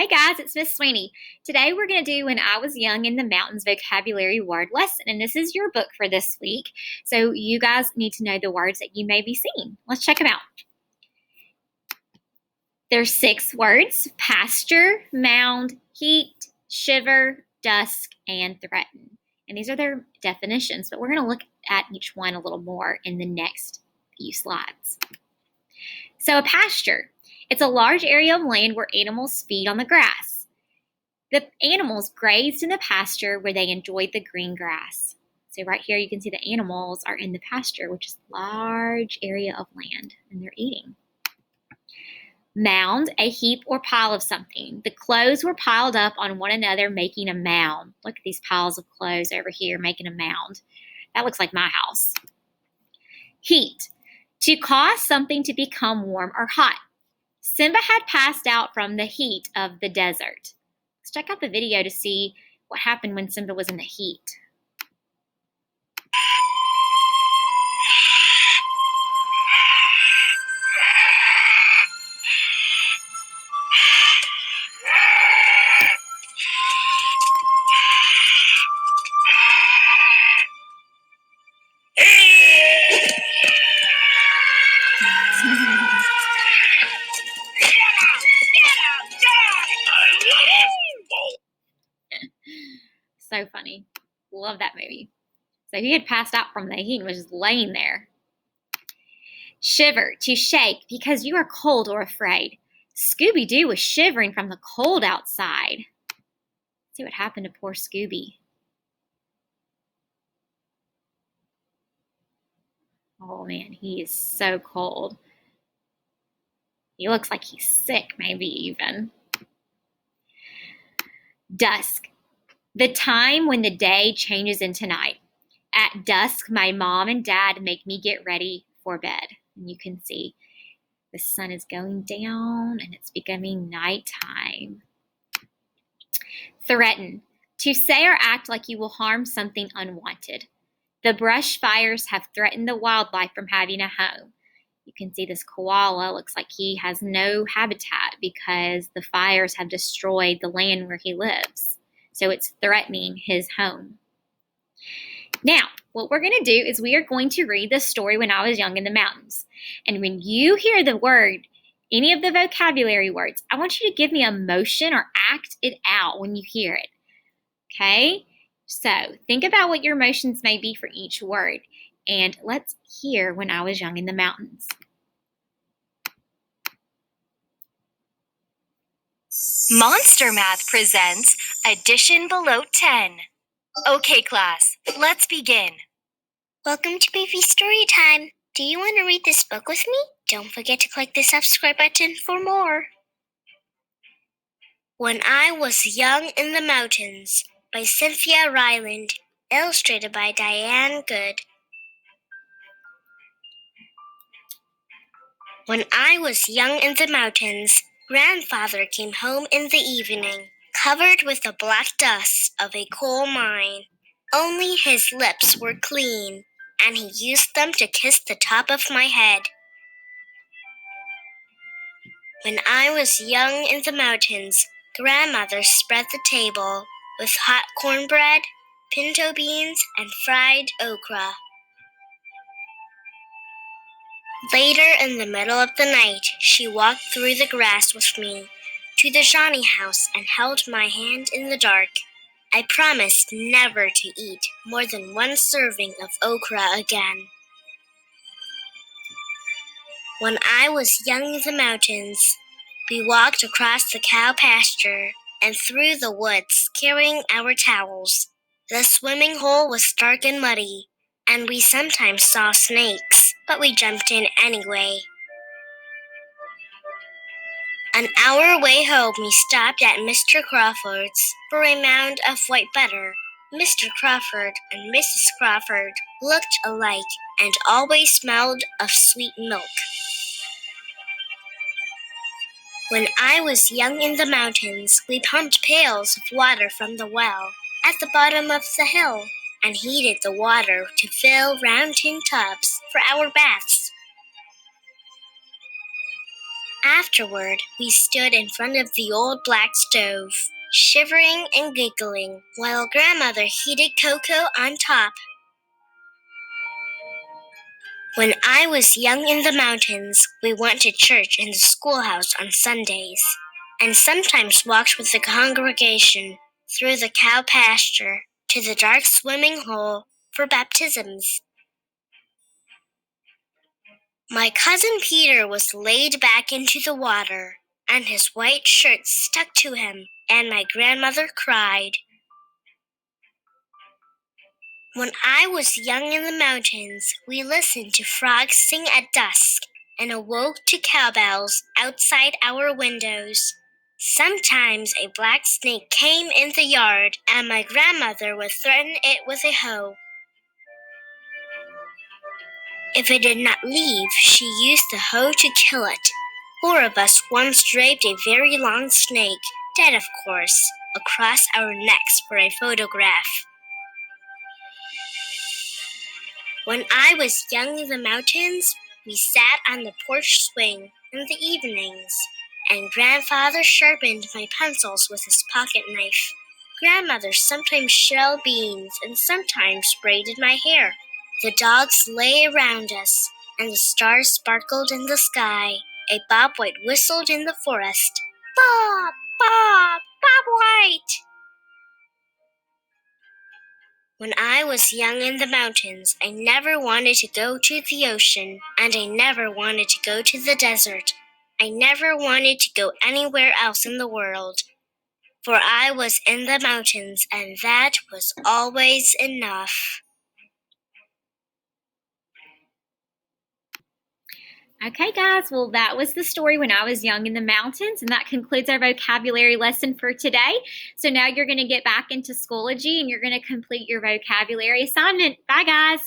Hey guys, it's Miss Sweeney. Today we're going to do When I Was Young in the Mountains vocabulary word lesson, and this is your book for this week. So you guys need to know the words that you may be seeing. Let's check them out. There's 6 words: pasture, mound, heat, shiver, dusk, and threaten. And these are their definitions, but we're going to look at each one a little more in the next few slides. So a pasture. It's a large area of land where animals feed on the grass. The animals grazed in the pasture where they enjoyed the green grass. So right here you can see the animals are in the pasture, which is a large area of land, and they're eating. Mound, a heap or pile of something. The clothes were piled up on one another, making a mound. Look at these piles of clothes over here making a mound. That looks like my house. Heat, to cause something to become warm or hot. Simba had passed out from the heat of the desert. Let's check out the video to see what happened when Simba was in the heat. So funny. Love that movie. So he had passed out from the heat and was just laying there. Shiver, to shake because you are cold or afraid. Scooby-Doo was shivering from the cold outside. Let's see what happened to poor Scooby. Oh man, he is so cold. He looks like he's sick, maybe even. Dusk, the time when the day changes into night. At dusk, my mom and dad make me get ready for bed. And you can see the sun is going down and it's becoming nighttime. Threaten, to say or act like you will harm something unwanted. The brush fires have threatened the wildlife from having a home. You can see this koala looks like he has no habitat because the fires have destroyed the land where he lives. So it's threatening his home. Now, what we're going to do is we are going to read the story When I Was Young in the Mountains. And when you hear the word, any of the vocabulary words, I want you to give me a motion or act it out when you hear it. Okay? So think about what your emotions may be for each word. And let's hear When I Was Young in the Mountains. Monster Math presents Addition Below 10. Okay, class, let's begin. Welcome to Baby Story Time. Do you want to read this book with me? Don't forget to click the subscribe button for more. When I Was Young in the Mountains by Cynthia Ryland, illustrated by Diane Good. When I was young in the mountains, Grandfather came home in the evening, covered with the black dust of a coal mine. Only his lips were clean, and he used them to kiss the top of my head. When I was young in the mountains, Grandmother spread the table with hot cornbread, pinto beans, and fried okra. Later in the middle of the night, she walked through the grass with me to the Johnny house and held my hand in the dark. I promised never to eat more than 1 serving of okra again. When I was young in the mountains, we walked across the cow pasture and through the woods carrying our towels. The swimming hole was dark and muddy, and we sometimes saw snakes, but we jumped in anyway. On our way home, we stopped at Mr. Crawford's for a mound of white butter. Mr. Crawford and Mrs. Crawford looked alike and always smelled of sweet milk. When I was young in the mountains, we pumped pails of water from the well at the bottom of the hill and heated the water to fill round tin tubs for our baths. Afterward, we stood in front of the old black stove, shivering and giggling, while Grandmother heated cocoa on top. When I was young in the mountains, we went to church in the schoolhouse on Sundays, and sometimes walked with the congregation through the cow pasture to the dark swimming hole for baptisms. My cousin Peter was laid back into the water, and his white shirt stuck to him, and my grandmother cried. When I was young in the mountains, we listened to frogs sing at dusk and awoke to cowbells outside our windows. Sometimes a black snake came in the yard, and my grandmother would threaten it with a hoe. If it did not leave, she used the hoe to kill it. 4 of us once draped a very long snake, dead of course, across our necks for a photograph. When I was young in the mountains, we sat on the porch swing in the evenings, and Grandfather sharpened my pencils with his pocket knife. Grandmother sometimes shelled beans and sometimes braided my hair. The dogs lay around us, and the stars sparkled in the sky. A bobwhite whistled in the forest. Bob, Bob, Bobwhite! When I was young in the mountains, I never wanted to go to the ocean, and I never wanted to go to the desert. I never wanted to go anywhere else in the world, for I was in the mountains, and that was always enough. Okay, guys, well, that was the story When I Was Young in the Mountains, and that concludes our vocabulary lesson for today. So now you're going to get back into Schoology, and you're going to complete your vocabulary assignment. Bye, guys.